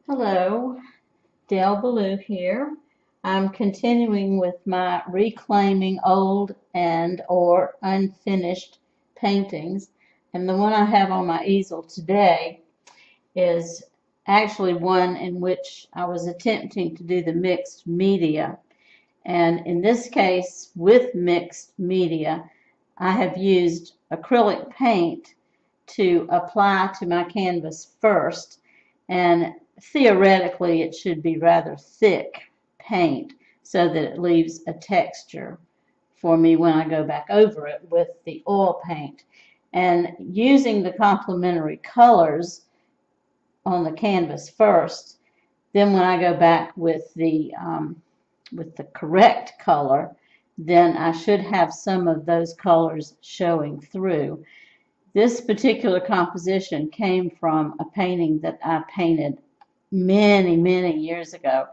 Hello, Del Ballou here. I'm continuing with my reclaiming old and or unfinished paintings, and the one I have on my easel today is actually one in which I was attempting to do the mixed media. And in this case, with mixed media, I have used acrylic paint to apply to my canvas first, and theoretically it should be rather thick paint so that it leaves a texture for me when I go back over it with the oil paint. And using the complementary colors on the canvas first, then when I go back with the correct color, then I should have some of those colors showing through. This particular composition came from a painting that I painted many years ago,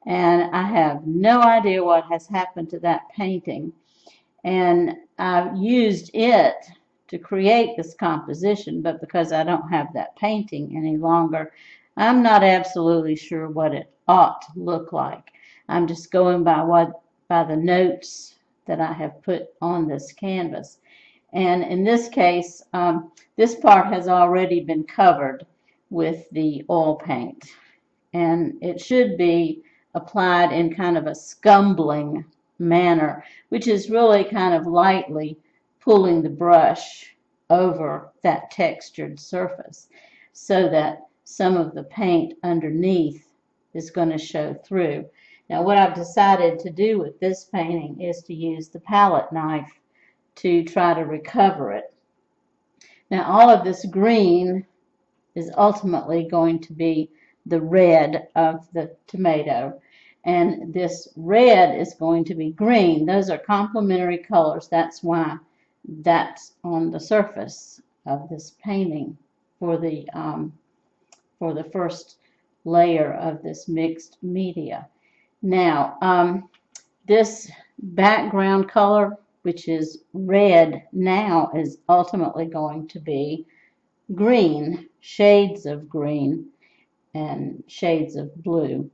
and I have no idea what has happened to that painting. And I used it to create this composition, but because I don't have that painting any longer, I'm not absolutely sure what it ought to look like. I'm just going by the notes that I have put on this canvas. And in this case, this part has already been covered with the oil paint. And it should be applied in kind of a scumbling manner, which is really kind of lightly pulling the brush over that textured surface so that some of the paint underneath is going to show through. Now, what I've decided to do with this painting is to use the palette knife to try to recover it. Now, all of this green is ultimately going to be the red of the tomato, and this red is going to be green. Those are complementary colors. That's why that's on the surface of this painting for the first layer of this mixed media. Now, this background color, which is red now, is ultimately going to be green, shades of green and shades of blue.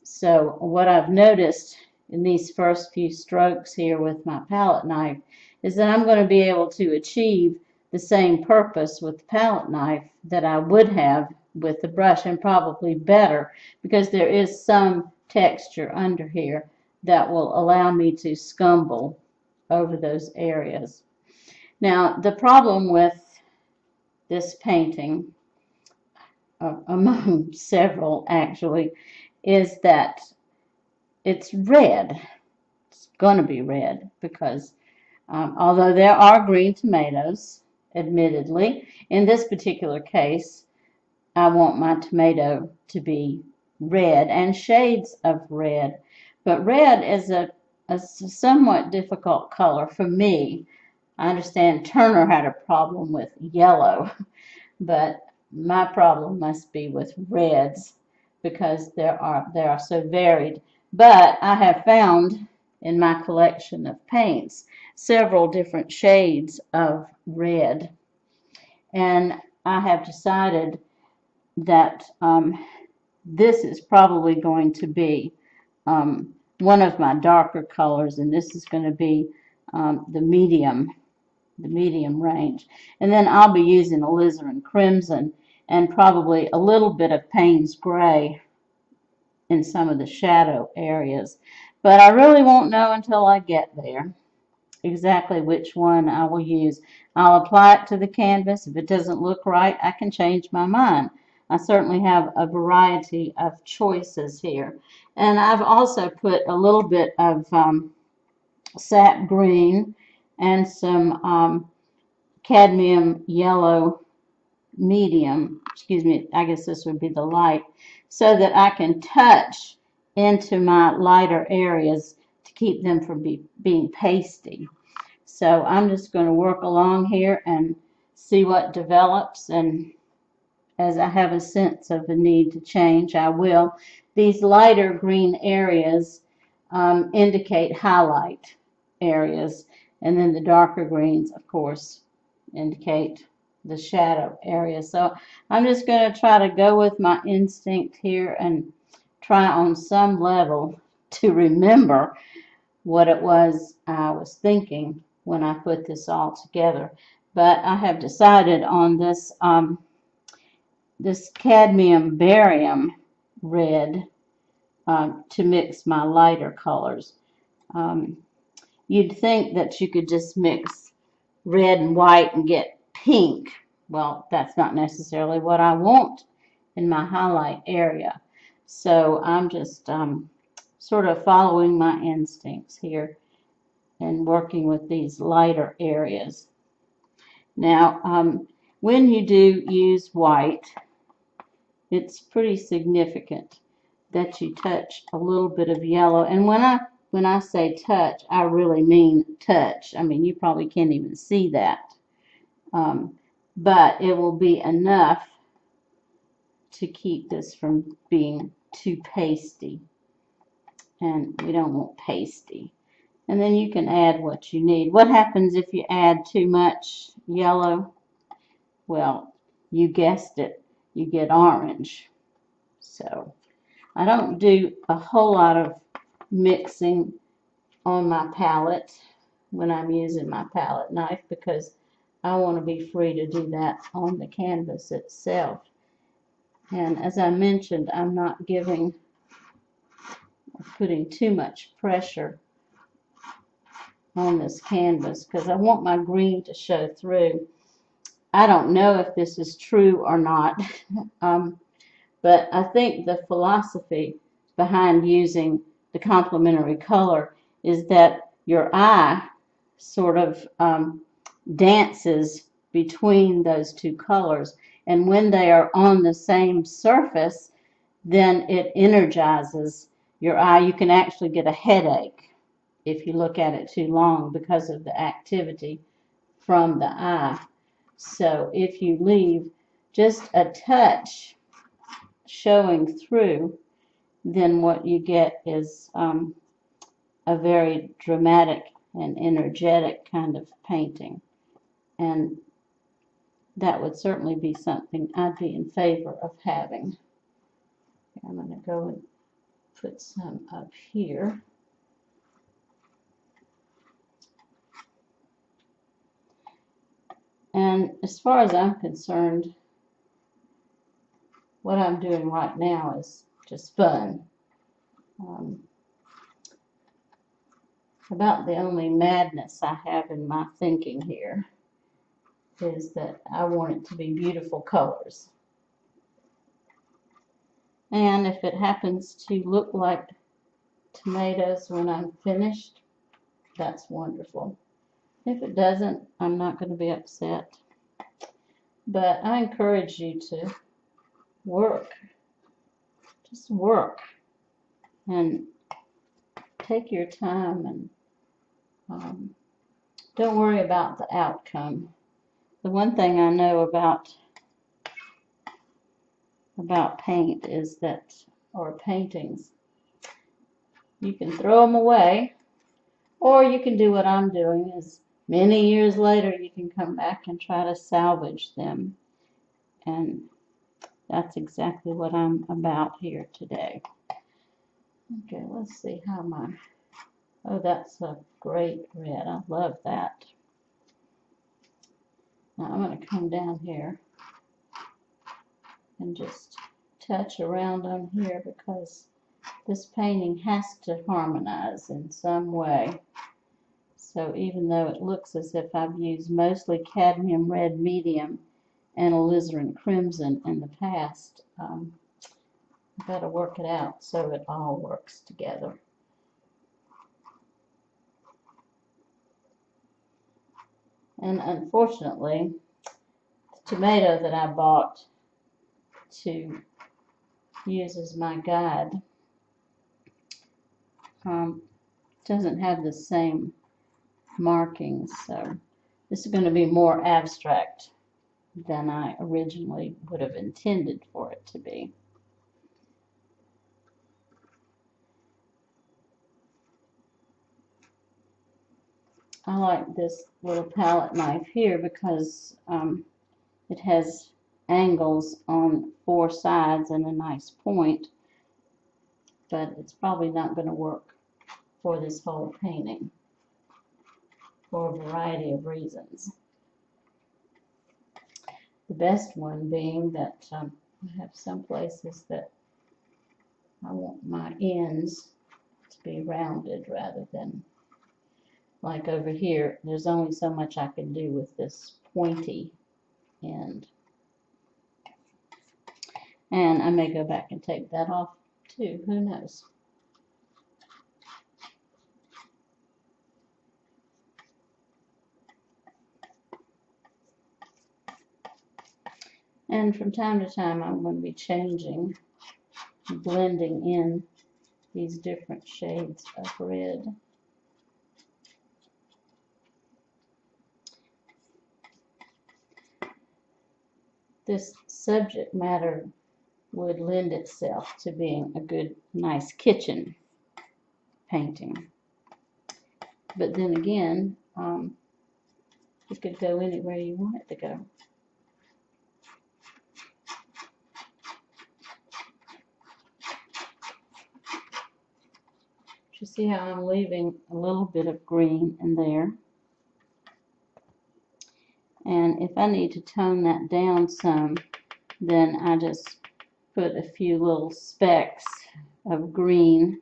So what I've noticed in these first few strokes here with my palette knife is that I'm going to be able to achieve the same purpose with the palette knife that I would have with the brush, and probably better, because there is some texture under here that will allow me to scumble over those areas. Now, the problem with this painting, among several actually, is that it's red. It's going to be red because although there are green tomatoes, admittedly, in this particular case, I want my tomato to be red and shades of red. But red is a somewhat difficult color for me. I understand Turner had a problem with yellow, but my problem must be with reds because they are so varied. But I have found in my collection of paints several different shades of red, and I have decided that this is probably going to be one of my darker colors, and this is going to be the medium range. And then I'll be using alizarin crimson and probably a little bit of Payne's gray in some of the shadow areas. But I really won't know until I get there exactly which one I will use. I'll apply it to the canvas. If it doesn't look right, I can change my mind. I certainly have a variety of choices here. And I've also put a little bit of sap green and some cadmium yellow medium, excuse me, I guess this would be the light, so that I can touch into my lighter areas to keep them from being pasty. So I'm just going to work along here and see what develops, and as I have a sense of the need to change, I will. These lighter green areas indicate highlight areas, and then the darker greens, of course, indicate the shadow area. So I'm just going to try to go with my instinct here and try on some level to remember what it was I was thinking when I put this all together. But I have decided on this this cadmium barium red to mix my lighter colors. Um, you'd think that you could just mix red and white and get pink. Well, that's not necessarily what I want in my highlight area. So I'm just sort of following my instincts here and working with these lighter areas. Now, when you do use white, it's pretty significant that you touch a little bit of yellow. And when I say touch, I really mean touch. I mean, you probably can't even see that. But it will be enough to keep this from being too pasty. And we don't want pasty. And then you can add what you need. What happens if you add too much yellow? Well, you guessed it, you get orange. So I don't do a whole lot of mixing on my palette when I'm using my palette knife because I want to be free to do that on the canvas itself. And as I mentioned, I'm not putting too much pressure on this canvas because I want my green to show through. I don't know if this is true or not, but I think the philosophy behind using the complementary color is that your eye sort of dances between those two colors, and when they are on the same surface, then it energizes your eye. You can actually get a headache if you look at it too long because of the activity from the eye. So if you leave just a touch showing through, then what you get is a very dramatic and energetic kind of painting. And that would certainly be something I'd be in favor of having. I'm going to go and put some up here. And as far as I'm concerned, what I'm doing right now is just fun. About the only madness I have in my thinking here is that I want it to be beautiful colors. And if it happens to look like tomatoes when I'm finished, that's wonderful. If it doesn't, I'm not going to be upset. But I encourage you to work. Just work. And take your time and don't worry about the outcome. The one thing I know about paint is that, or paintings, you can throw them away, or you can do what I'm doing is many years later you can come back and try to salvage them. And that's exactly what I'm about here today. Okay, let's see how oh, that's a great red. I love that. Now I'm going to come down here and just touch around on here because this painting has to harmonize in some way. So even though it looks as if I've used mostly cadmium red medium and alizarin crimson in the past, I've got to work it out so it all works together. And unfortunately, the tomato that I bought to use as my guide doesn't have the same markings, so this is going to be more abstract than I originally would have intended for it to be. I like this little palette knife here because it has angles on 4 sides and a nice point, but it's probably not going to work for this whole painting for a variety of reasons. The best one being that I have some places that I want my ends to be rounded rather than, like over here, there's only so much I can do with this pointy end. And I may go back and take that off too, who knows. And from time to time I'm going to be changing, blending in these different shades of red. This subject matter would lend itself to being a good, nice kitchen painting. But then again, it could go anywhere you want it to go. You see how I'm leaving a little bit of green in there. And if I need to tone that down some, then I just put a few little specks of green,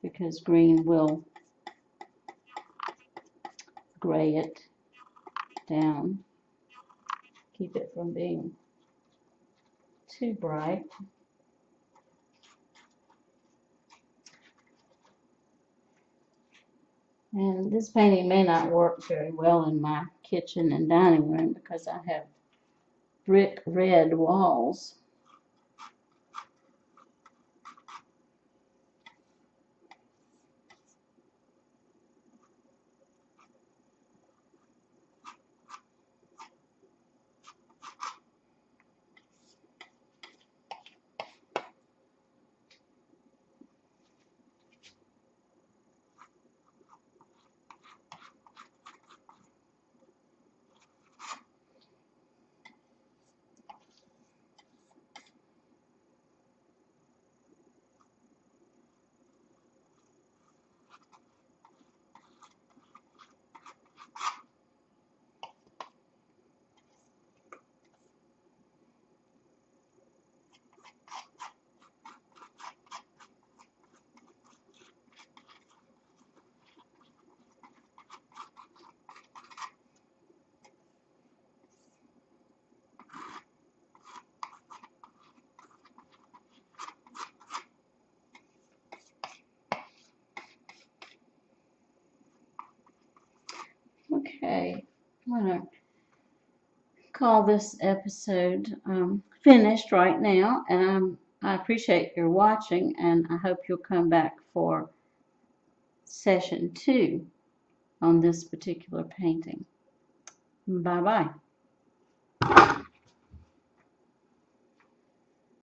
because green will gray it down, keep it from being too bright. And this painting may not work very well in my kitchen and dining room because I have brick red walls. Okay, I'm going to call this episode finished right now, and I appreciate your watching, and I hope you'll come back for session 2 on this particular painting. Bye-bye.